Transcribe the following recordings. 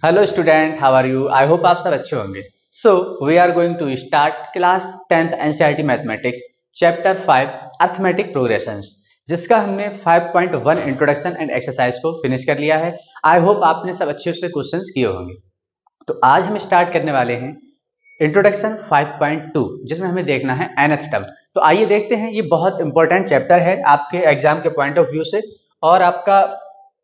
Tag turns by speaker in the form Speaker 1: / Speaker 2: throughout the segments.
Speaker 1: Hello student, how are you? I hope आप सब अच्छे होंगे। So we are going to start class 10th NCERT mathematics chapter 5 arithmetic progressions, जिसका हमने 5.1 introduction and exercise को finish कर लिया है। आई होप आपने सब अच्छे से क्वेश्चंस किए होंगे। तो आज हम स्टार्ट करने वाले हैं इंट्रोडक्शन 5.2, जिसमें हमें देखना है nth टर्म। तो आइए देखते हैं। ये बहुत इंपॉर्टेंट चैप्टर है आपके एग्जाम के पॉइंट ऑफ व्यू से, और आपका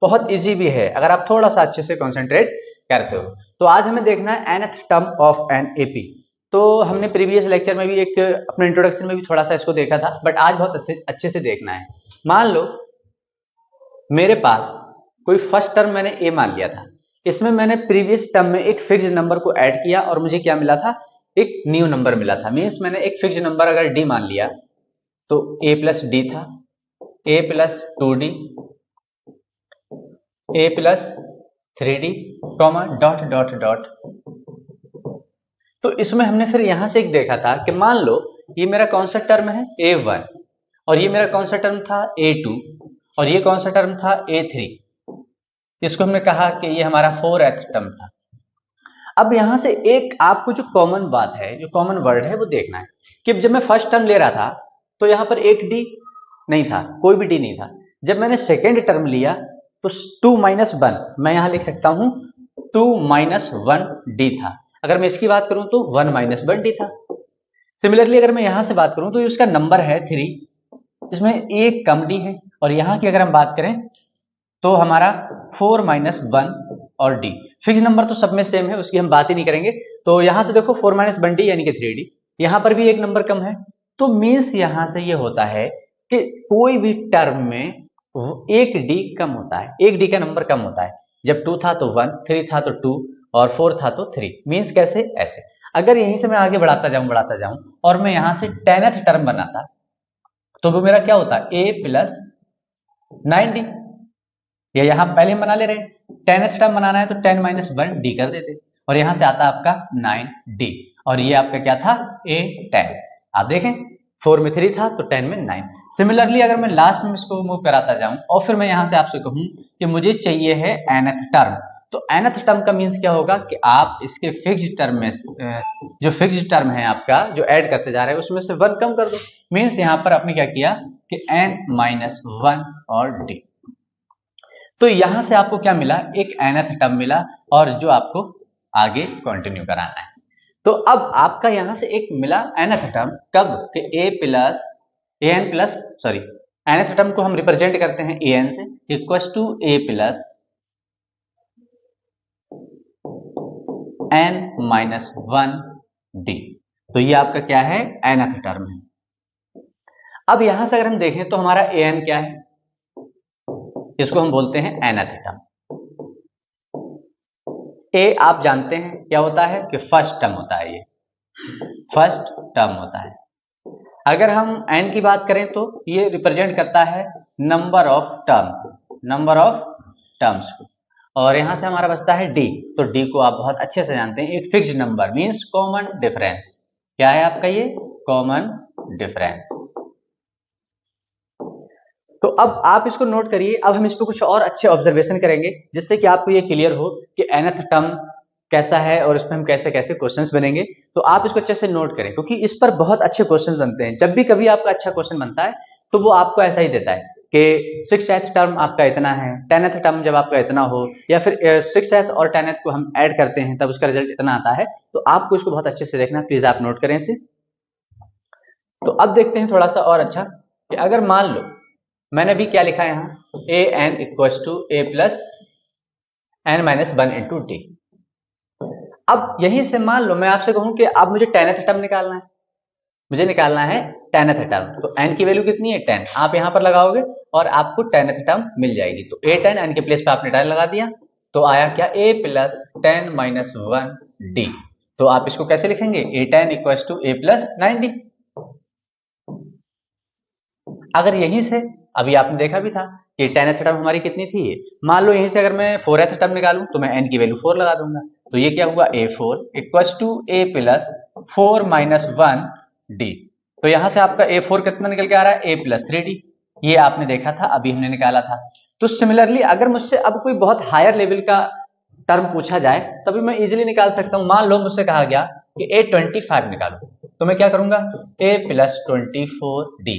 Speaker 1: बहुत इजी भी है अगर आप थोड़ा सा अच्छे से कॉन्सेंट्रेट करते हो। तो आज हमें देखना है nth term of an AP. तो हमने प्रीवियस लेक्चर में भी एक अपने इंट्रोडक्शन में भी थोड़ा सा इसको देखा था, बट आज बहुत अच्छे से देखना है। मान लो मेरे पास कोई फर्स्ट टर्म मैंने ए मान लिया था, इसमें मैंने प्रीवियस टर्म में एक फिक्स्ड नंबर को ऐड किया और मुझे क्या मिला था? एक न्यू नंबर मिला था। मीन्स मैंने एक फिक्स्ड नंबर अगर डी मान लिया तो ए प्लस डी था, A plus 2d, A plus 3d, comma dot dot dot. तो इसमें हमने फिर यहां से एक देखा था कि मान लो ये मेरा कौन सा टर्म है? a1, और ये मेरा कौन सा टर्म था? a2, और ये कौन सा टर्म था? a3। इसको हमने कहा कि ये हमारा 4th टर्म था। अब यहां से एक आपको जो कॉमन बात है, जो कॉमन वर्ड है, वो देखना है कि जब मैं फर्स्ट टर्म ले रहा था तो यहां पर एक डी नहीं था, कोई भी डी नहीं था। जब मैंने सेकेंड टर्म लिया तो 2 माइनस 1, मैं यहां लिख सकता हूं 2 माइनस 1 डी था। अगर मैं इसकी बात करूं तो 1 माइनस 1 डी था। सिमिलरली अगर मैं यहां से बात करूं तो उसका नंबर है 3, इसमें एक कम डी है। और यहां की अगर हम बात करें तो हमारा 4 माइनस 1 और डी। फिक्स नंबर तो सब में सेम है, उसकी हम बात ही नहीं करेंगे। तो यहां से देखो 4 माइनस 1 डी यानी कि 3d, यहां पर भी एक नंबर कम है। तो मीन्स यहां से ये होता है कि कोई भी टर्म में एक डी कम होता है, एक डी का नंबर कम होता है। जब 2 था तो 1, 3 था तो 2, और 4 था तो 3। मीन्स कैसे? ऐसे। अगर यहीं से मैं आगे बढ़ाता जाऊं और मैं यहां से 10th टर्म बनाता तो वो मेरा क्या होता? a plus 9d। या यहां पहले हम बना ले रहे हैं 10th टर्म बनाना है तो 10 माइनस 1 डी कर देते, और यहां से आता आपका 9d, और ये आपका क्या था? a 10। आप देखें 4 में 3 था तो 10 में 9। सिमिलरली अगर मैं लास्ट में इसको मूव कराता जाऊं और फिर मैं यहां से आपसे कहूं कि मुझे चाहिए है nth टर्म, तो nth टर्म का मीन्स क्या होगा कि आप इसके फिक्स्ड टर्म में जो फिक्स्ड टर्म है आपका जो ऐड करते जा रहे हैं उसमें से 1 कम कर दो। मीन्स यहां पर आपने क्या किया कि n माइनस 1 और d। तो यहां से आपको क्या मिला? एक nth टर्म मिला, और जो आपको आगे कंटिन्यू कराना है। तो अब आपका यहां से एक मिला nth टर्म, कब? कि a plus an plus sorry nth term को हम रिप्रेजेंट करते हैं an से, equal to a plus n minus 1 d। तो ये आपका क्या है? nth टर्म है। अब यहां से अगर हम देखें तो हमारा an क्या है? इसको हम बोलते हैं nth टर्म। ए आप जानते हैं क्या होता है कि फर्स्ट टर्म होता है, ये फर्स्ट टर्म होता है। अगर हम एन की बात करें तो ये रिप्रेजेंट करता है number of term, number of terms को। और यहां से हमारा बचता है डी, तो डी को आप बहुत अच्छे से जानते हैं, एक fixed number means common difference. क्या है आपका? ये कॉमन डिफरेंस। तो अब आप इसको नोट करिए। अब हम इस पर कुछ और अच्छे ऑब्जर्वेशन करेंगे जिससे कि आपको ये क्लियर हो कि nth टर्म कैसा है और इसमें हम कैसे कैसे क्वेश्चंस बनेंगे। तो आप इसको अच्छे से नोट करें क्योंकि इस पर बहुत अच्छे क्वेश्चंस बनते हैं। जब भी कभी आपका अच्छा क्वेश्चन बनता है तो वो आपको ऐसा ही देता है कि 6th टर्म आपका इतना है, 10th टर्म जब आपका इतना हो, या फिर 6th और 10th को हम ऐड करते हैं तब उसका रिजल्ट इतना आता है। तो आपको इसको बहुत अच्छे से देखना, प्लीज आप नोट करें इसे। तो अब देखते हैं थोड़ा सा और अच्छा कि अगर मान लो मैंने भी क्या लिखा है यहां, A N equal to A plus N minus 1 into D. अब यहीं से मान लो मैं आपसे कहूं कि अब मुझे 10th टर्म निकालना है, मुझे निकालना है 10th टर्म। तो n की वैल्यू कितनी है? 10। आप यहां पर लगाओगे और आपको 10th टर्म मिल जाएगी। तो a 10 n के प्लेस पे आपने 10 लगा दिया, तो आया क्या? a plus 10 minus 1 d. तो आप इसको कैसे लिखेंगे? a 10 equal to a plus 9d। अगर यहीं से अभी आपने देखा भी था कि 10th टर्म हमारी कितनी थी? मान लो यहीं से अगर मैं 4th टर्म निकालूं तो मैं n की वैल्यू 4 लगा दूंगा, तो ये क्या हुआ? a4 equal to a plus 4 minus 1 d. तो यहां से आपका a4 कितना निकल के आ रहा है? a plus 3d। ये आपने देखा था, अभी हमने निकाला था। तो सिमिलरली अगर मुझसे अब कोई बहुत हायर लेवल का टर्म पूछा जाए तभी मैं इजीली निकाल सकता हूं। मान लो मुझसे कहा गया कि A25 निकालो, तो मैं क्या करूंगा, A + 24D।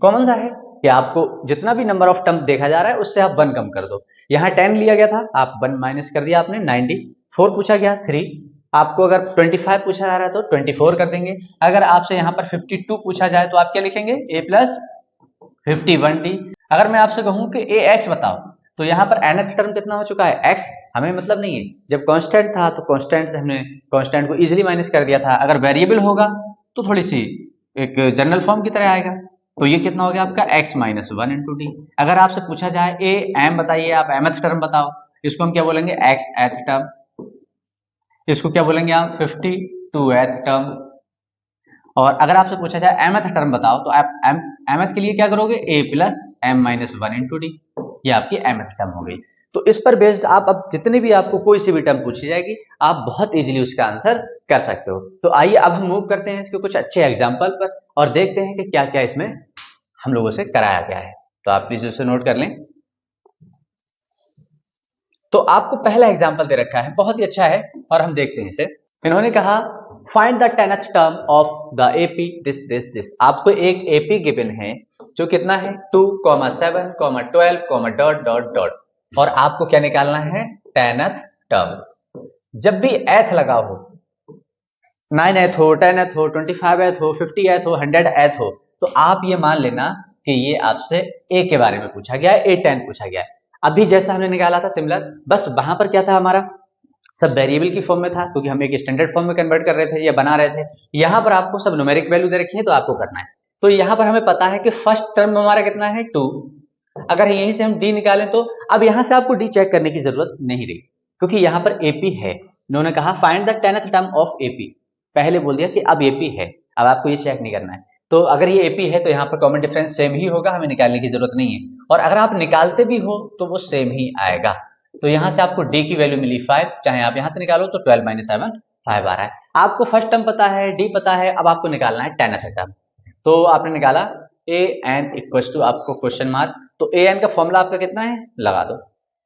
Speaker 1: कॉमन सा है कि आपको जितना भी नंबर ऑफ टर्म देखा जा रहा है उससे आप 1 कम कर दो। यहाँ 10 लिया गया था, आप 1 माइनस कर दिया आपने, 90। 4 पूछा गया 3, आपको अगर 25 पूछा जा रहा है तो 24 कर देंगे। अगर आपसे यहाँ पर 52 पूछा जाए तो आप क्या लिखेंगे, A + 51D। अगर मैं आपसे कहूं कि AX बताओ, तो यहाँ पर nth टर्म कितना हो चुका है, x। हमें मतलब नहीं है, जब कांस्टेंट था तो कांस्टेंट से हमने कांस्टेंट को इजीली माइनस कर दिया था। अगर वेरिएबल होगा तो थोड़ी सी एक जनरल फॉर्म की तरह आएगा। तो ये कितना हो गया आपका x - 1 × d। अगर आपसे पूछा जाए ए m बताइए, आप mth टर्म बताओ, इसको हम क्या बोलेंगे, xth टर्म। इसको क्या बोलेंगे आप, 52th टर्म। और अगर आपसे पूछा जाए mth टर्म बताओ, तो आप mth के लिए क्या करोगे, a + m - 1 × d। ये आपकी mth टर्म हो गई। तो इस पर बेस्ड आप अब जितनी भी आपको कोई सी भी टर्म पूछी जाएगी, आप बहुत इजीली उसका आंसर कर सकते हो। तो आइए अब हम मूव करते हैं इसके कुछ अच्छे एग्जाम्पल पर और देखते हैं कि क्या क्या इसमें हम लोगों से कराया गया है। तो आप प्लीज इसे नोट कर लें। तो आपको पहला एग्जाम्पल दे रखा है, बहुत ही अच्छा है और हम देखते हैं इसे। इन्होंने कहा find the 10th term of the AP this this this. आपको एक एपी गिवन है जो कितना है, 2, 7, 12, डॉट डॉट डॉट, और आपको क्या निकालना है, 10th टर्म। जब भी एथ लगा हो, 9th हो, 10th हो, 25th हो, 50th हो, 100th हो, तो आप ये मान लेना कि ये आपसे ए के बारे में पूछा गया है, A10 पूछा गया है। अभी जैसा हमने निकाला था सिमिलर, बस वहां पर क्या था, हमारा सब वेरिएबल की फॉर्म में था क्योंकि हम एक स्टैंडर्ड फॉर्म में कन्वर्ट कर रहे थे या बना रहे थे। यहाँ पर आपको सब न्यूमेरिक वैल्यू दे रखी है तो आपको करना है। तो यहाँ पर हमें पता है कि फर्स्ट टर्म हमारा कितना है, 2। अगर यहीं से हम डी निकालें तो अब यहाँ से आपको डी चेक करने की जरूरत नहीं रही क्योंकि यहाँ पर एपी है। इन्होंने कहा find the 10th term of AP, पहले बोल दिया कि अब एपी है, अब आपको ये चेक नहीं करना है। तो अगर ये एपी है तो यहाँ पर कॉमन डिफरेंस सेम ही होगा, हमें निकालने की जरूरत नहीं है। और अगर आप निकालते भी हो तो वो सेम ही आएगा। तो यहाँ से आपको डी की वैल्यू मिली 5, चाहे आप यहाँ से निकालो तो 12 - 7 5 आ रहा है। आपको फर्स्ट टर्म पता है, डी पता है, अब आपको निकालना है 10th टर्म। तो आपने निकाला ए एन इक्वल टू आपको क्वेश्चन मार्क, तो ए एन का फॉर्मूला आपका कितना है, लगा दो,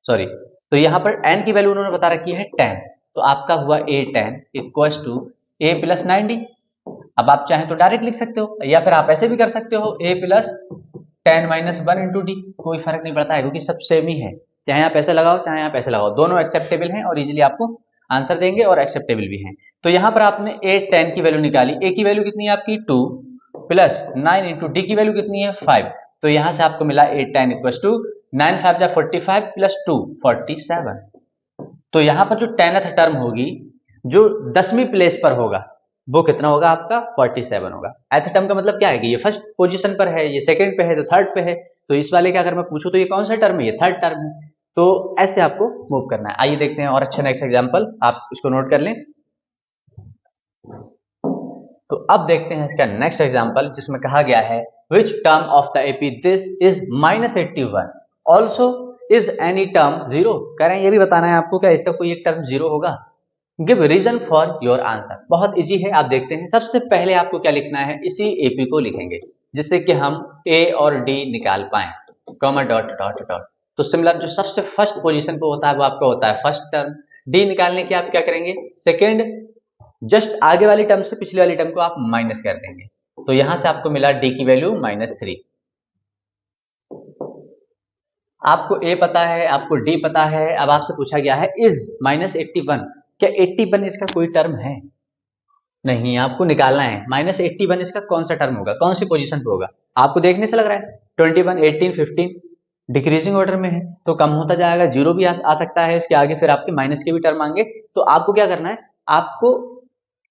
Speaker 1: सॉरी। तो यहाँ पर एन की वैल्यू उन्होंने बता रखी है 10, तो आपका हुआ A10 equal to A + 9D। अब आप चाहें तो डायरेक्ट लिख सकते हो या फिर आप ऐसे भी कर सकते हो, A + 10 - 1 × D, कोई फर्क नहीं पड़ता है क्योंकि सब सेम ही है। चाहे आप ऐसे लगाओ चाहे आप ऐसे लगाओ, दोनों एक्सेप्टेबल हैं और इजीली आपको आंसर देंगे और एक्सेप्टेबल भी हैं। तो यहाँ पर आपने A10 की वैल्यू निकाली, A की वैल्यू कितनी है आपकी 2 + 9 × D की वैल्यू कितनी है 5। तो यहाँ से आपको मिला A10 इक्वल टू 9 5 जा 45 + 2 47। तो यहाँ पर जो 10th टर्म होगी, जो 10वीं प्लेस पर होगा, वो कितना होगा आपका 47 होगा। एथ टर्म का मतलब क्या है कि ये फर्स्ट पोजीशन पर है, ये सेकंड पे है, तो थर्ड पे है। तो इस वाले का अगर मैं पूछूं तो ये कौन सा टर्म है, ये थर्ड टर्म है। तो ऐसे आपको मूव करना है। आइए देखते हैं और अच्छा नेक्स्ट एग्जांपल, आप इसको नोट कर लें। तो अब देखते हैं इसका नेक्स्ट एग्जांपल जिसमें कहा गया है which term of the AP this is -81 also is any term 0। कह रहे हैं ये भी बताना है आपको, क्या इसका कोई एक टर्म 0 होगा। Give reason for your answer. बहुत इजी है, आप देखते हैं। सबसे पहले आपको क्या लिखना है, इसी एपी को लिखेंगे जिससे कि हम ए और डी निकाल पाए, कॉमा डॉट डॉट डॉट। तो सिमिलर जो सबसे फर्स्ट पोजीशन पे होता है वो आपका होता है फर्स्ट टर्म। डी निकालने के आप क्या करेंगे, सेकेंड, जस्ट आगे वाली टर्म से पिछले वाली टर्म को आप माइनस कर देंगे। तो यहां से आपको मिला डी की वैल्यू -3। आपको ए पता है, आपको डी पता है। अब आपसे पूछा गया है इज -81, क्या 81 इसका कोई टर्म है, नहीं, आपको निकालना है -81 इसका कौन सा टर्म होगा, कौन सी पोजीशन पे होगा। आपको देखने से लग रहा है 21, 18, 15 डिक्रीजिंग ऑर्डर में है, तो कम होता जाएगा, 0 भी आ सकता है इसके आगे, फिर आपके माइनस के भी टर्म आएंगे। तो आपको क्या करना है, आपको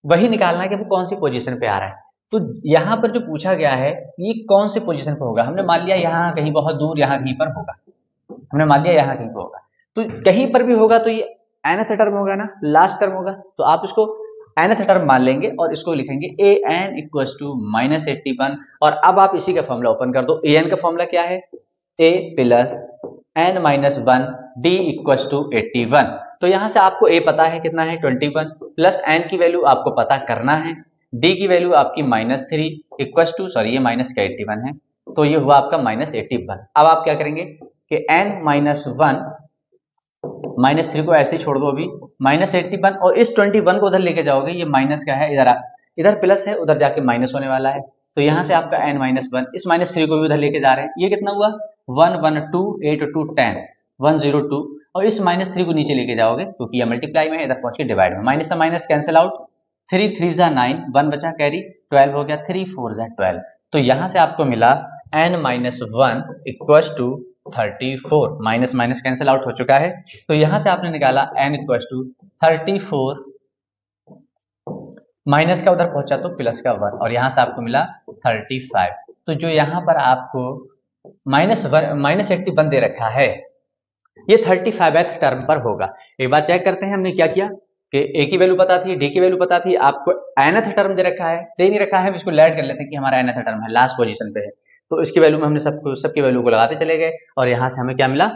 Speaker 1: वही निकालना है कि वो कौन सी पोजीशन पे आ रहा है। तो यहाँ पर जो पूछा गया है ये कौन सी पोजीशन पे होगा, हमने मान लिया यहाँ कहीं बहुत दूर, यहाँ कहीं पर होगा, हमने मान लिया यहाँ कहीं पर होगा। तो कहीं पर भी होगा तो ये nth टर्म होगा ना, लास्ट टर्म होगा। तो आप इसको nth टर्म मान लेंगे और इसको लिखेंगे a n इक्वल टू -81। और अब आप इसी का फॉर्मूला ओपन कर दो। a n का फॉर्मूला क्या है, a + n - 1 d equal to 81। तो यहां से आपको a पता है कितना है 21, प्लस n की वैल्यू आपको पता करना है, d की वैल्यू आपकी -3 इक्वल टू, सॉरी ये माइनस का 81 है, तो ये हुआ आपका -81। अब आप क्या करेंगे कि n - 1 -3 को ऐसे ही छोड़ दो अभी, -81 और इस 21 को उधर लेके जाओगे, ये माइनस का है, इधर प्लस है, उधर जाके माइनस होने वाला है। तो यहाँ से आपका n-1, इस -3 को भी उधर लेके जा रहे हैं, ये कितना हुआ 1 1 2 8 2 10 102, और इस -3 को नीचे लेके जाओगे क्योंकि ये मल्टीप्लाई में है, इधर पहुंच के डिवाइड में, माइनस से माइनस कैंसिल आउट, 3 3 9, 1 बचा कैरी, 12 हो गया, 3 4 12। तो यहाँ से आपको मिला n-1 equals to 34, minus minus cancel out हो चुका है। तो यहाँ से आपने निकाला n इक्वल्स टू 34, माइनस का उधर पहुंचा तो प्लस का 1, और यहाँ से आपको मिला 35। तो जो यहाँ पर आपको -81 दे रखा है, ये 35th टर्म पर होगा। एक बार चेक करते हैं हमने क्या किया कि a की वैल्यू पता थी, d की वैल्यू पता थी, आपको nth टर्म दे रखा है, दे नहीं रखा है, हम इसको लेट कर लेते हैं कि हमारा nth टर्म है, लास्ट पोजीशन पे है, तो इसकी वैल्यू में हमने सबकी वैल्यू को लगाते चले गए, और यहाँ से हमें क्या मिला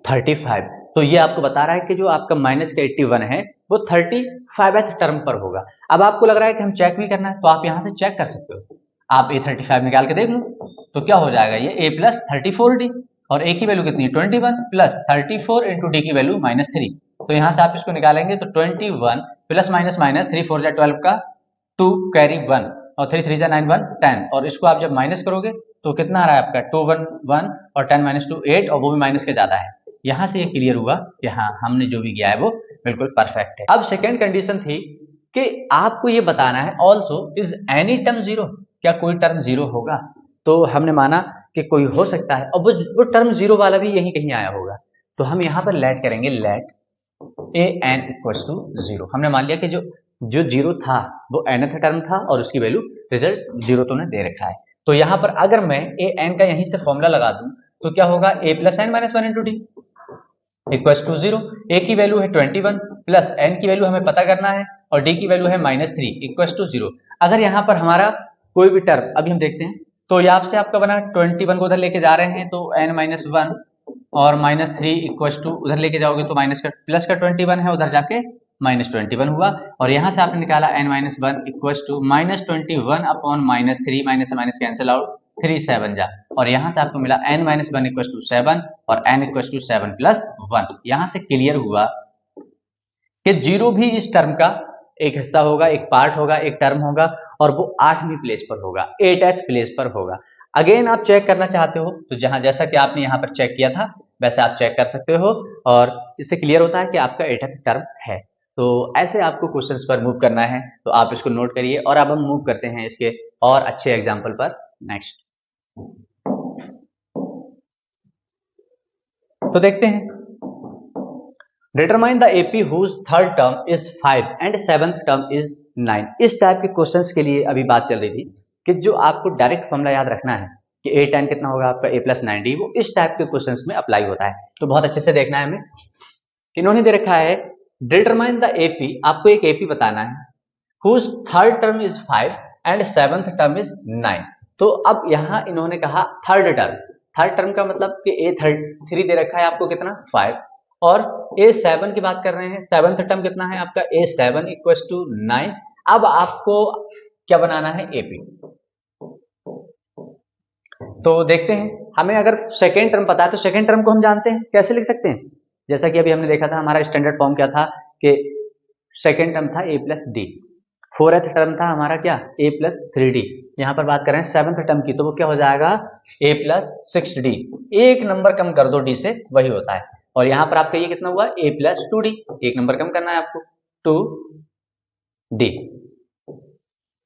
Speaker 1: 35। तो ये आपको बता रहा है कि जो आपका -81 है वो 35th टर्म पर होगा। अब आपको लग रहा है कि हम चेक भी करना है, तो आप यहाँ से चेक कर सकते हो, आप a35 निकाल के देख लो, तो क्या हो जाएगा ये a प्लस 34d, और a की वैल्यू कितनी है 21 प्लस 34 इंटू डी की वैल्यू -3। तो यहाँ से आप इसको निकालेंगे तो 21 प्लस माइनस माइनस 3 4 12 का 2 कैरी 1 और 3 3 9 1 10, और इसको आप जब माइनस करोगे तो कितना आ रहा है आपका 2 1 1 और 10 - 2 8, और वो भी माइनस के ज्यादा है। यहाँ से ये क्लियर हुआ कि हाँ हमने जो भी किया है वो बिल्कुल परफेक्ट है। अब सेकेंड कंडीशन थी कि आपको ये बताना है also is any term zero, क्या कोई टर्म जीरो होगा। तो हमने माना कि कोई हो सकता है, और वो टर्म जीरो वाला भी यहीं कहीं आया होगा, तो हम यहाँ पर लेट करेंगे, let a N equals to 0। हमने मान लिया कि जो जीरो था वो nth टर्म था, और उसकी वैल्यू रिजल्ट जीरो तो ने दे रखा है। तो यहाँ पर अगर मैं ए एन का यहीं से फॉर्मूला लगा दूं तो क्या होगा a plus N minus 1 into d equals to 0। A की वैल्यू है 21 प्लस एन की वैल्यू हमें पता करना है, और डी की वैल्यू है -3 इक्वल्स टू 0। अगर यहाँ पर हमारा कोई भी टर्म अभी हम देखते हैं, तो यहाँ से आपका बना 21 को उधर लेके जा रहे हैं तो n-1 और -3 इक्वल्स टू उधर लेके जाओगे तो माइनस का प्लस का 21 है, उधर जाके -21 हुआ, और यहाँ से आपने निकाला n-1 equals to -21 upon -3, minus से माइनस कैंसिल आउट, 3 7 जा, और यहाँ से आपको मिला n-1 इक्वल्स टू 7 और n इक्वल्स टू 7 प्लस 1। यहाँ से क्लियर हुआ कि जीरो भी इस टर्म का एक हिस्सा होगा, एक पार्ट होगा, एक टर्म होगा, और वो 8वीं प्लेस पर होगा, 8th प्लेस पर होगा। अगेन आप चेक करना चाहते हो तो जैसा कि आपने यहाँ पर चेक किया था वैसे आप चेक कर सकते हो, और इससे क्लियर होता है कि आपका 8th टर्म है। तो ऐसे आपको क्वेश्चंस पर मूव करना है, तो आप इसको नोट करिए, और अब हम मूव करते हैं इसके और अच्छे एग्जाम्पल पर। नेक्स्ट तो देखते हैं, determine the AP whose third term is 5 and 7th term is 9। इस टाइप के क्वेश्चंस के लिए अभी बात चल रही थी कि जो आपको डायरेक्ट फॉर्मूला याद रखना है कि a tan कितना होगा आपका a प्लस 9d, वो इस टाइप के क्वेश्चंस में अप्लाई होता है। तो बहुत अच्छे से देखना है हमें। इन्होंने दे रखा है डिटरमाइन द एपी, आपको एक एपी बताना है whose third term is 5 and 7th term is 9। तो अब यहाँ इन्होंने कहा थर्ड टर्म का मतलब कि a3 दे रखा है आपको कितना 5, और a7 की बात कर रहे हैं, 7th टर्म कितना है आपका a7 इक्वल्स टू 9। अब आपको क्या बनाना है एपी, तो देखते हैं। हमें अगर सेकेंड टर्म पता है तो सेकेंड टर्म को हम जानते हैं, कैसे लिख सकते हैं, जैसा कि अभी हमने देखा था हमारा स्टैंडर्ड फॉर्म क्या था कि सेकेंड टर्म था a plus D, 4th term था हमारा क्या a प्लस 3d, यहाँ पर बात कर रहे हैं 7th टर्म की, तो वो क्या हो जाएगा a प्लस 6d, एक नंबर कम कर दो d से वही होता है, और यहाँ पर आपका ये कितना हुआ a प्लस 2d, एक नंबर कम करना है आपको 2d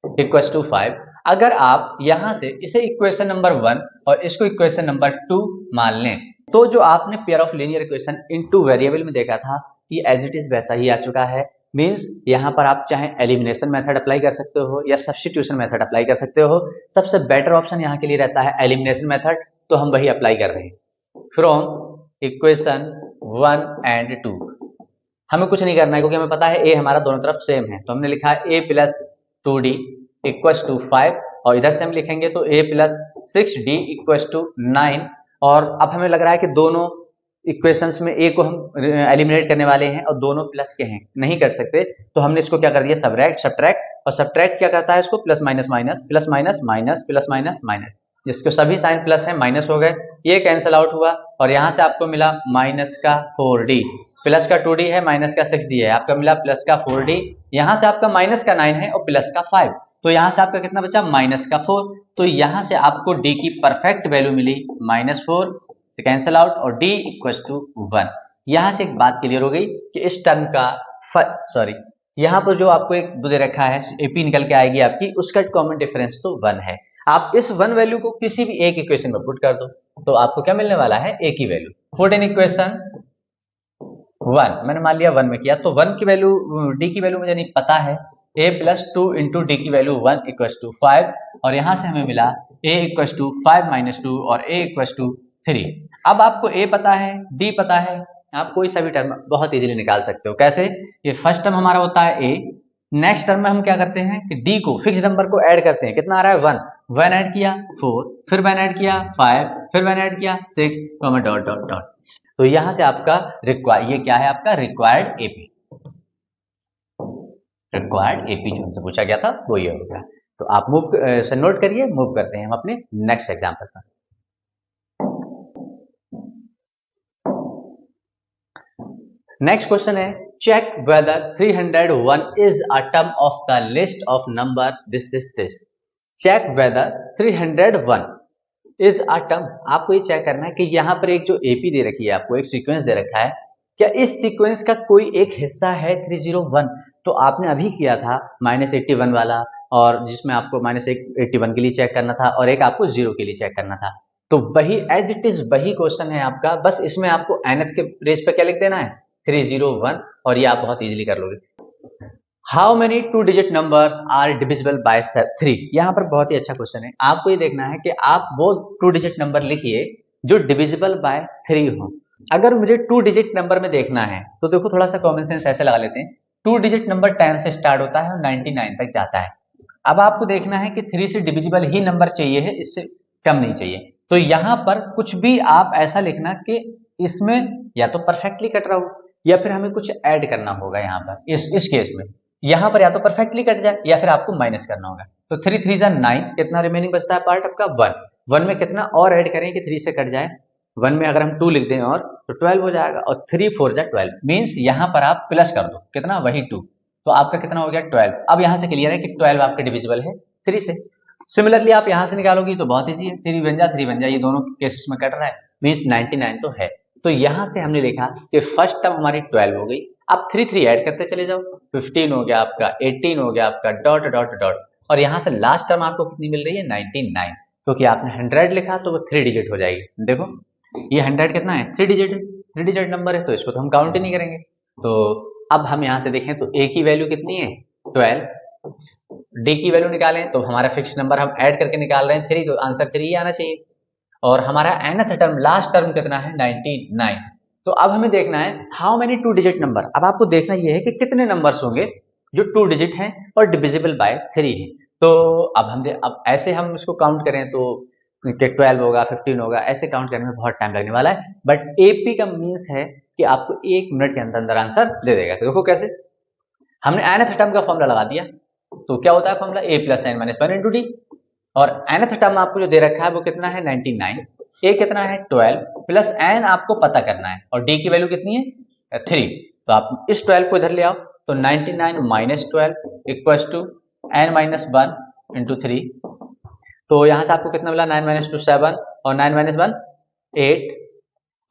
Speaker 1: इक्वल्स टू 5। अगर आप यहां से इसे इक्वेशन नंबर 1 और इसको इक्वेशन नंबर 2 मान लें, तो जो आपने pair of linear equation in two variable में देखा था ये एज इट इज वैसा ही आ चुका है। मींस यहां पर आप चाहे एलिमिनेशन मेथड अप्लाई कर सकते हो या सब्स्टिट्यूशन मेथड अप्लाई कर सकते हो। सबसे बेटर ऑप्शन यहां के लिए रहता है एलिमिनेशन मेथड, तो हम वही अप्लाई कर रहे हैं। फ्रॉम इक्वेशन 1 एंड 2 हमें कुछ नहीं करना है क्योंकि हमें पता है a हमारा दोनों तरफ सेम है, तो हमने लिखा है a plus 2d equals to 5, और इधर से हम लिखेंगे तो a plus 6d equals to 9। और अब हमें लग रहा है कि दोनों इक्वेशंस में a को हम एलिमिनेट करने वाले हैं और दोनों प्लस के हैं, नहीं कर सकते, तो हमने इसको क्या कर दिया सब्ट्रैक्ट, और सब्ट्रैक्ट क्या करता है इसको plus minus minus plus minus minus plus minus minus, जिसको सभी साइन प्लस है माइनस हो गए, ये कैंसिल आउट हुआ और यहाँ से आपको मिला माइनस का 4d, प्लस का 2d है, माइनस का 6d है, आपका मिला प्लस का 4d, यहाँ से आपका माइनस का 9 है और प्लस का 5, तो यहाँ से आपका कितना बचा माइनस का 4, तो यहाँ से आपको d की परफेक्ट वैल्यू मिली -4 से कैंसिल आउट और d इक्वल टू 1। यहाँ से एक बात क्लियर हो गई कि इस टर्म का यहाँ पर जो आपको एक दे रखा है एपी निकल के आएगी आपकी, उसका कॉमन डिफरेंस तो 1 है। आप इस 1 वैल्यू को किसी भी एक इक्वेशन में पुट कर दो तो आपको क्या मिलने वाला है, ए की वैल्यू। पुट इन इक्वेशन 1, मैंने मान लिया 1 में किया, तो 1 की वैल्यू डी की वैल्यू मुझे नहीं पता है, a प्लस 2 इंटू डी की वैल्यू 1 इक्वल टू 5 और यहाँ से हमें मिला a इक्वल टू 5 माइनस 2 और a इक्वल टू 3। अब आपको a पता है, d पता है, आप कोई सा भी टर्म बहुत इजीली निकाल सकते हो। कैसे, ये फर्स्ट टर्म हमारा होता है a, नेक्स्ट टर्म में हम क्या करते हैं कि d को फिक्स नंबर को ऐड करते हैं, कितना आ रहा है 1 ऐड किया 4, फिर 1 ऐड किया 5, फिर 1 ऐड किया 6, डॉट डॉट डॉट। तो यहां से आपका ये क्या है आपका रिक्वायर्ड एपी, जो हमसे पूछा गया था वो ये हो गया। तो आप मूव से नोट करिए, मूव करते हैं हम अपने नेक्स्ट एग्जांपल पर। नेक्स्ट क्वेश्चन है check whether 301 is a term of the list of number this. Check whether 301 is a term, आपको ये चेक करना है कि यहाँ पर एक जो एपी दे रखी है, आपको एक सीक्वेंस दे रखा है, क्या इस सीक्वेंस का कोई एक हिस्सा है 301। तो आपने अभी किया था -81 वाला, और जिसमें आपको -81 के लिए चेक करना था और एक आपको 0 के लिए चेक करना था। तो वही एज इट इज वही क्वेश्चन है आपका, बस इसमें आपको nth के रेस पे क्या लिख देना है 301, और ये आप बहुत इजीली कर लोगे। How many 2 digit numbers are divisible by 3। यहाँ पर बहुत ही अच्छा क्वेश्चन है, आपको ये देखना है कि आप वो 2 डिजिट नंबर लिखिए जो डिविजिबल बाय 3 हो। अगर मुझे 2 डिजिट नंबर में देखना है तो देखो थोड़ा सा कॉमन सेंस ऐसे लगा लेते हैं, 2 डिजिट नंबर 10 से स्टार्ट होता है और 99 तक जाता है। अब आपको देखना है कि 3 से डिविजिबल ही नंबर चाहिए है, इससे कम नहीं चाहिए। तो यहाँ पर कुछ भी आप ऐसा लिखना कि इसमें या तो परफेक्टली कट रहा हो या फिर हमें कुछ ऐड करना होगा। यहाँ पर इस केस में यहाँ पर या तो परफेक्टली कट जाए या फिर आपको माइनस करना होगा। तो 3 3 जा 9, कितना रिमेनिंग बचता है पार्ट आपका 1 में कितना और ऐड करें कि 3 से कट जाए, 1 में अगर हम 2 लिख दें और तो 12 हो जाएगा, और 3 4 जा 12, मीन्स यहाँ पर आप प्लस कर दो कितना वही 2, तो आपका कितना हो गया 12। अब यहाँ से क्लियर है कि 12 आपका डिविजिबल है 3 से। सिमिलरली आप यहाँ से निकालोगी तो बहुत ईजी है, 3 बन जा, ये दोनों केसेस में कट रहा है, मीन्स 99 तो है। तो यहाँ से हमने लिखा कि फर्स्ट टर्म हमारी 12 हो गई, अब 3 3 ऐड करते चले जाओ, 15 हो गया आपका, 18 हो गया आपका, डॉट डॉट डॉट, और यहाँ से लास्ट टर्म आपको कितनी मिल रही है 99, क्योंकि आपने 100 लिखा तो वो 3 डिजिट हो जाएगी। देखो ये 100 कितना है 3 डिजिट है, 3 डिजिट नंबर है, तो इसको तो हम काउंट ही नहीं करेंगे। तो अब हम यहाँ से देखें तो a की वैल्यू कितनी है 12, d की वैल्यू निकालें तो हमारा फिक्स नंबर हम ऐड करके निकाल रहे हैं 3, तो आंसर 3 ही आना चाहिए, और हमारा nth टर्म लास्ट टर्म कितना है 99। तो अब हमें देखना है हाउ मेनी 2 डिजिट नंबर। अब आपको देखना यह है कि कितने नंबर्स होंगे जो 2 डिजिट हैं और डिविजिबल बाय 3 है। तो अब ऐसे हम इसको काउंट करें तो 12 होगा 15 होगा, ऐसे काउंट करने में बहुत टाइम लगने वाला है, बट एपी का मीन्स है कि आपको 1 मिनट के अंदर अंदर आंसर दे देगा। तो देखो कैसे, हमने nth टर्म का फॉर्मूला लगा दिया, तो क्या होता है formula a plus n minus 1 into D, और nth टर्म आपको जो दे रखा है वो कितना है 99, a कितना है 12 प्लस n आपको पता करना है, और d की वैल्यू कितनी है 3, तो आप इस 12 को इधर ले आओ, तो 99 minus 12 equals to n minus 1 into 3, तो यहाँ से आपको कितना मिला 9 माइनस 2 7 और 9 माइनस 1 8,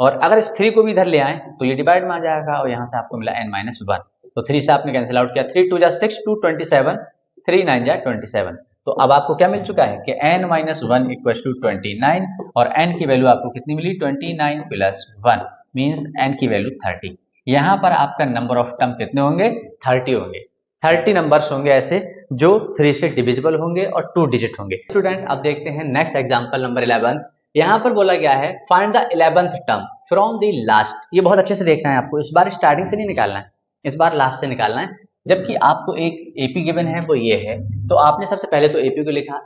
Speaker 1: और अगर इस 3 को भी इधर ले आए तो ये डिवाइड में आ जाएगा, और यहाँ से आपको मिला n माइनस 1, तो 3 से आपने कैंसिल आउट किया, 3 2 जा 6 2 27, 3 9 जा 27। तो अब आपको क्या मिल चुका है कि n माइनस 1 इक्वल टू 29, और n की वैल्यू आपको कितनी मिली 29 प्लस 1 मीन्स n की वैल्यू 30। यहाँ पर आपका नंबर ऑफ टर्म कितने होंगे 30 होंगे, 30 नंबर्स होंगे ऐसे जो 3 से डिविजिबल होंगे और 2 डिजिट होंगे। स्टूडेंट अब देखते हैं नेक्स्ट एग्जांपल नंबर 11। यहाँ पर बोला गया है find the 11th term from the last. ये बहुत अच्छे से देखना है आपको, इस बार स्टार्टिंग से नहीं निकालना है, इस बार लास्ट से निकालना है। जबकि आपको एक एपी गिवन है वो ये है, तो आपने सबसे पहले तो एपी को लिखा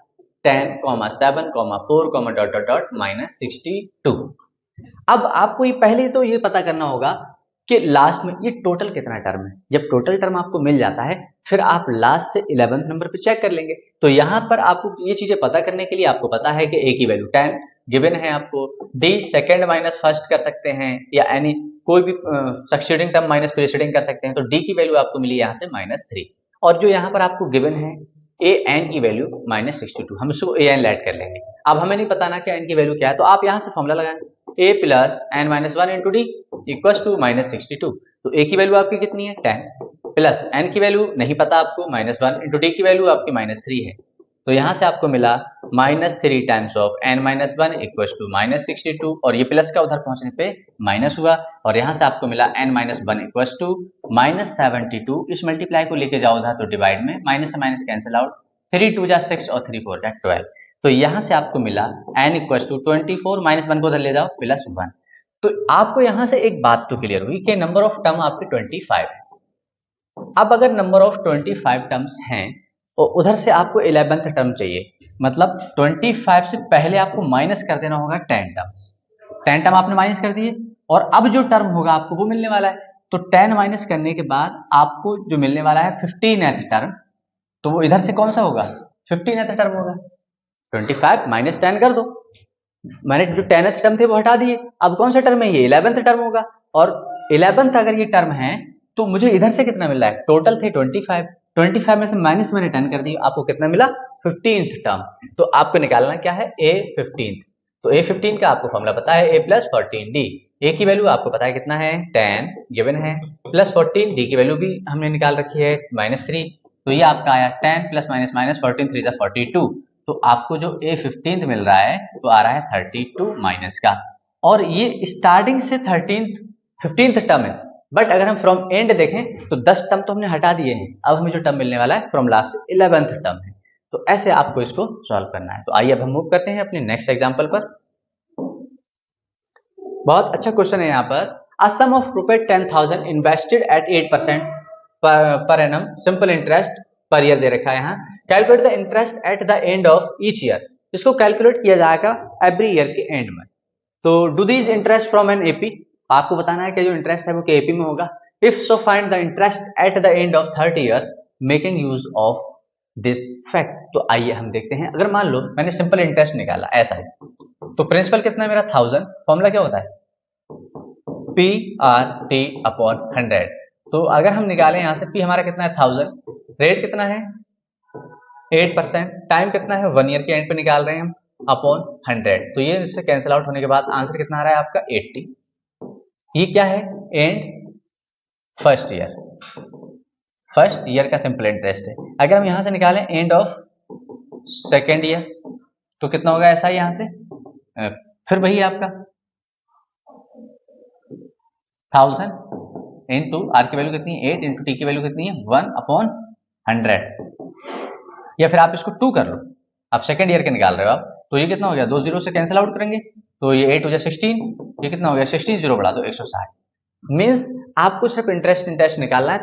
Speaker 1: 10, 7, 4, डॉट डॉट डॉट -62। अब आपको ये पहले तो ये पता करना होगा कि लास्ट में ये टोटल कितना टर्म है। जब टोटल टर्म आपको मिल जाता है फिर आप लास्ट से 11th नंबर पे चेक कर लेंगे। तो यहाँ पर आपको ये चीजें पता करने के लिए आपको पता है कि ए की वैल्यू 10 गिवन है आपको, डी सेकंड माइनस फर्स्ट कर सकते हैं या एनी कोई भी सक्सीडिंग टर्म माइनस प्रीसीडिंग कर सकते हैं। तो डी की वैल्यू आपको मिली यहाँ से -3 और जो यहाँ पर आपको गिवन है ए एन की वैल्यू -62, हम इसको ए एन लेट कर लेंगे। अब हमें नहीं पता ना कि एन की वैल्यू क्या है, तो आप यहाँ से फॉर्मूला लगाएं a plus N minus one into d equal to -62। तो a की वैल्यू आपकी कितनी है 10 प्लस n की वैल्यू नहीं पता आपको -1 इंटू डी की वैल्यू आपकी -3 है। तो यहाँ से आपको मिला -3 times of n minus one equal to -62 और ये प्लस का उधर पहुंचने पे माइनस हुआ और यहाँ से आपको मिला n minus one equal to -72। इस मल्टीप्लाई को लेके जाओ उधर तो डिवाइड में माइनस से माइनस कैंसिल आउट, 3 2 जा 6 और 3 4 जा 12। तो यहाँ से आपको मिला n equal to 24 minus one को उधर ले जाओ +1। तो आपको यहाँ से एक बात तो क्लियर हुई कि नंबर ऑफ टर्म आपके 25 है। अब अगर नंबर ऑफ 25 टर्म्स हैं और उधर से आपको 11th टर्म चाहिए, मतलब 25 से पहले आपको माइनस कर देना होगा 10 टर्म्स। 10 टर्म आपने माइनस कर दिए और अब जो टर्म होगा आपको वो मिलने वाला है। तो 10 माइनस करने के बाद आपको जो मिलने वाला है 15th टर्म, तो वो इधर से कौन सा होगा 15th टर्म होगा। 25 माइनस 10 कर दो, मैंने जो 10th टर्म थे वो हटा दिए, अब कौन सा टर्म है ये 11th टर्म होगा। और 11th अगर ये टर्म है तो मुझे इधर से कितना मिल रहा है, टोटल थे 25 में से माइनस मैंने 10 कर दिया, आपको कितना मिला 15th टर्म। तो आपको निकालना क्या है A15। तो A15 का आपको फॉर्मूला पता है a प्लस 14d। ए की वैल्यू आपको पता है कितना है 10 गिवन है प्लस 14, डी की वैल्यू भी हमने निकाल रखी है -3। तो ये आपका आया 10 प्लस माइनस माइनस 14 3 42। तो आपको जो A15 मिल रहा है तो आ रहा है 32 माइनस का, और ये स्टार्टिंग से 15th टर्म है। बट अगर हम फ्रॉम एंड देखें तो 10 टर्म तो हमने हटा दिए हैं, अब हमें जो टर्म मिलने वाला है फ्रॉम लास्ट से 11th टर्म है। तो ऐसे आपको इसको सॉल्व करना है। तो आइए अब हम मूव करते हैं अपने नेक्स्ट एग्जांपल पर। बहुत अच्छा क्वेश्चन है यहाँ पर। A sum of ₹10,000 invested at 8% per annum simple interest per year दे रखा है यहाँ। Calculate the interest at the end of each year. इसको कैलकुलेट किया जाएगा एवरी ईयर के एंड में। तो do this interest from an AP, आपको बताना है कि जो इंटरेस्ट है वो एपी में होगा। If so find the interest at the end of 30 years making use of this fact. तो आइए हम देखते हैं। अगर मान लो मैंने सिंपल इंटरेस्ट निकाला ऐसा है, तो प्रिंसिपल कितना है मेरा 1000, फॉर्मूला क्या होता है PRT अपॉन 100। तो अगर हम निकालें यहाँ से P हमारा कितना है 1000, रेट कितना है 8%, टाइम कितना है 1 ईयर के एंड पे निकाल रहे हैं हम, अपॉन 100। तो ये इससे कैंसिल आउट होने के बाद आंसर कितना आ रहा है आपका 80। ये क्या है एंड फर्स्ट ईयर का सिंपल इंटरेस्ट है। अगर हम यहाँ से निकालें एंड ऑफ सेकेंड ईयर तो कितना होगा ऐसा यहाँ से, फिर वही आपका 1000 इंटू आर की वैल्यू कितनी है 8 इंटू टी की वैल्यू कितनी है 1/100, या फिर आप इसको 2 कर लो, आप सेकेंड ईयर के निकाल रहे हो आप। तो ये कितना हो गया, 2 जीरो से कैंसिल आउट करेंगे तो ये 8 हो जाए 16, ये कितना हो गया 16 जीरो बढ़ा दो 160। मीन्स आपको सिर्फ इंटरेस्ट निकालना है।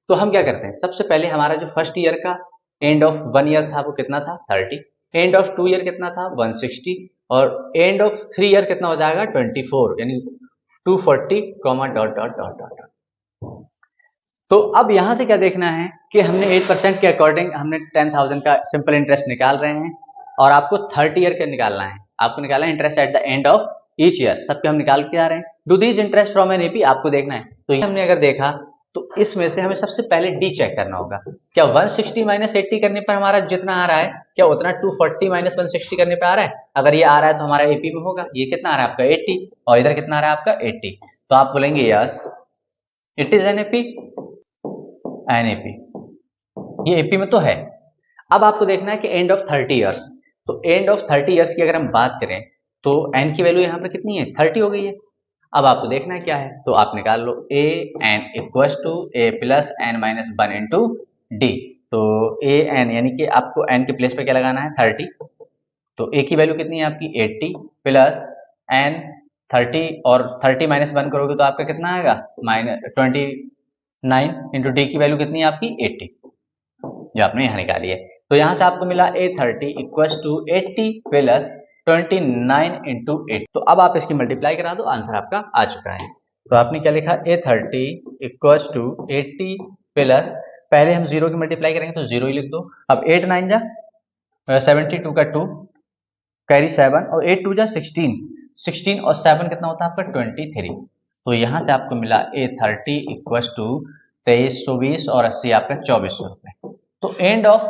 Speaker 1: तो हम क्या करते हैं, सबसे पहले हमारा जो फर्स्ट ईयर का एंड ऑफ 1 ईयर था वो कितना था 30, एंड ऑफ 2 ईयर कितना था 160, और एंड ऑफ 3 ईयर कितना हो जाएगा 24, यानी 240 comma dot dot dot dot. तो अब यहां से क्या देखना है कि हमने 8% के अकॉर्डिंग हमने 10,000 का सिंपल इंटरेस्ट निकाल रहे हैं और आपको 30 ईयर का निकालना है। आपको निकालना है interest at the end of each year, सबके हम निकाल के आ रहे हैं। Do this interest from an AP आपको देखना है। तो ये हमने अगर देखा तो इसमें से हमें सबसे पहले डी चेक करना होगा, क्या 160 माइनस 80 करने पर हमारा जितना आ रहा है क्या उतना 240 माइनस 160 करने पर आ रहा है। अगर ये आ रहा है तो हमारा एपी में होगा। ये कितना आ रहा है आपका 80 और इधर कितना आ रहा है आपका 80, तो आप बोलेंगे yes it is an AP, ये एपी में तो है। अब आपको देखना है कि एंड ऑफ 30 ईयर्स, तो एंड ऑफ 30 ईयर्स की अगर हम बात करें तो एन की वैल्यू यहाँ पे कितनी है 30 हो गई है। अब आपको देखना है क्या है, तो आप निकाल लो A N equals to A plus N minus 1 into D. तो ए एन यानी कि आपको एन के प्लेस पे क्या लगाना है 30, तो ए की वैल्यू कितनी है आपकी 80 प्लस एन 30, और 30 माइनस 1 करोगे तो आपका कितना आएगा -29 इंटू डी की वैल्यू कितनी है आपकी 80, जो आपने यहाँ निकाली है। तो यहाँ से आपको मिला A30 equals to 80 plus 29 into 8। तो अब आप इसकी मल्टीप्लाई करा दो, आंसर आपका आ चुका है। तो आपने क्या लिखा, A30 इक्वल्स टू 80 प्लस, पहले हम 0 की मल्टीप्लाई करेंगे तो 0 ही लिख दो। अब 8 9 जा 72 का 2 कैरी 7 और 8 2 जा 16 और 7 कितना होता है आपका 23। तो यहां से आपको मिला A30 इक्वल्स टू 2320 और 80 आपका 2400 रुपए। तो एंड ऑफ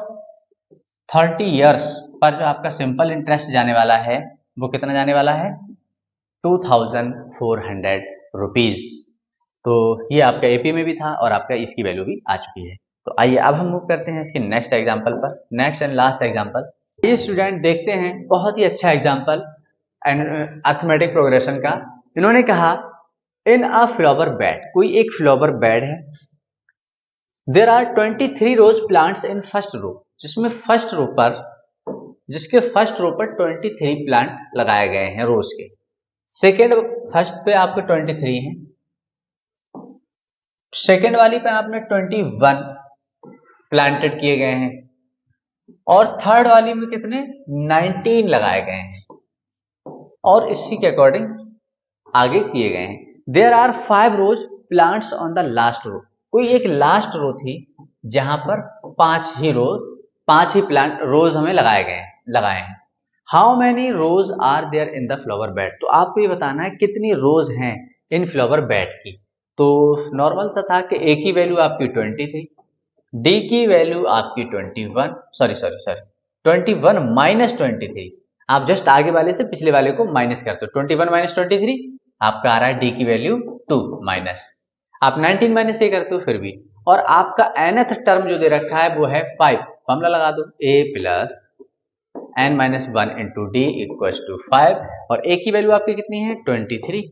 Speaker 1: 30 ईयर्स पर जो आपका सिंपल इंटरेस्ट जाने वाला है वो कितना जाने वाला है, 2400 रुपीज। तो ये आपका एपी में भी था और आपका इसकी वैल्यू भी आ चुकी है। तो आइए अब हम मूव करते हैं इसके नेक्स्ट एग्जांपल पर, नेक्स्ट एंड लास्ट एग्जांपल। ये स्टूडेंट देखते हैं बहुत ही अच्छा एग्जांपल अर्थमेटिक प्रोग्रेशन का। इन्होंने कहा इन अ फ्लावर बेड, कोई एक फ्लावर बेड है, there are 23 rose plants in first row, जिसके फर्स्ट रो पर 23 प्लांट लगाए गए हैं रोज के। सेकेंड, फर्स्ट पे आपके 23 हैं, सेकेंड वाली पे आपने 21 प्लांटेड किए गए हैं और थर्ड वाली में कितने 19 लगाए गए हैं और इसी के अकॉर्डिंग आगे किए गए हैं। There are 5 rose plants on the last row, कोई एक लास्ट रो थी जहां पर 5 ही प्लांट रोज हमें लगाए हैं। How many rose are there in the flower bed, तो आपको ये बताना है कितनी रोज हैं इन फ्लावर बेड की। तो नॉर्मल सा था कि ए की वैल्यू आपकी 20 थी, डी की वैल्यू आपकी 21 माइनस 23। आप जस्ट आगे वाले से पिछले वाले को माइनस करते हो, 21 माइनस 23 आपका आ रहा है डी की वैल्यू 2 माइनस, आप 19 माइनस ये करते हो फिर भी, और आपका nth टर्म जो दे रखा है वो है 5। फॉर्मूला लगा दो, a plus n minus 1 into d equal to 5, और a की वैल्यू आपकी कितनी है 23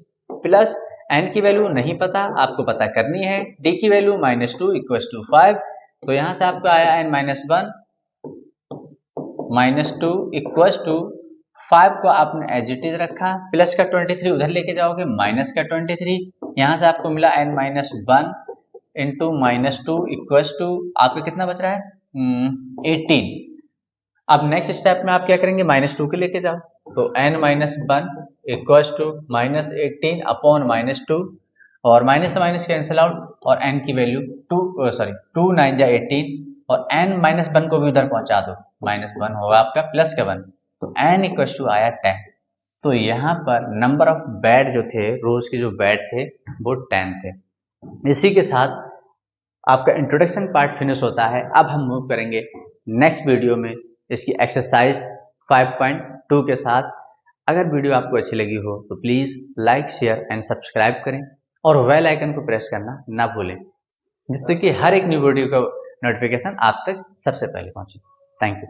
Speaker 1: प्लस n की वैल्यू नहीं पता, आपको पता करनी है, d की वैल्यू माइनस 2 इक्वल टू 5। तो यहां से आपको आया n minus 1 minus 2 equal to 5 को आपने एज इट इज रखा, प्लस का 23 उधर लेके जाओगे माइनस का 23, यहां से आपको मिला n minus 1 into minus 2 equal to आपका कितना बच रहा है 18। अब नेक्स्ट स्टेप में आप क्या करेंगे, माइनस 2 के लेके जाओ, तो n minus 1 equal to minus 18 upon minus 2, और माइनस से माइनस कैंसिल आउट और n की वैल्यू 2 9 जा 18, और n माइनस 1 को भी उधर पहुंचा दो, माइनस 1 होगा आपका प्लस का 1, तो n इक्वल टू आया 10। तो यहाँ पर नंबर ऑफ बेड जो थे, रोज के जो बेड थे वो 10 थे। इसी के साथ आपका इंट्रोडक्शन पार्ट फिनिश होता है। अब हम मूव करेंगे नेक्स्ट वीडियो में इसकी एक्सरसाइज 5.2 के साथ। अगर वीडियो आपको अच्छी लगी हो तो please like share and subscribe करें और बेल आइकन को प्रेस करना ना भूलें, जिससे कि हर एक न्यू वीडियो का नोटिफिकेशन आप तक सबसे पहले पहुंचे। Thank you.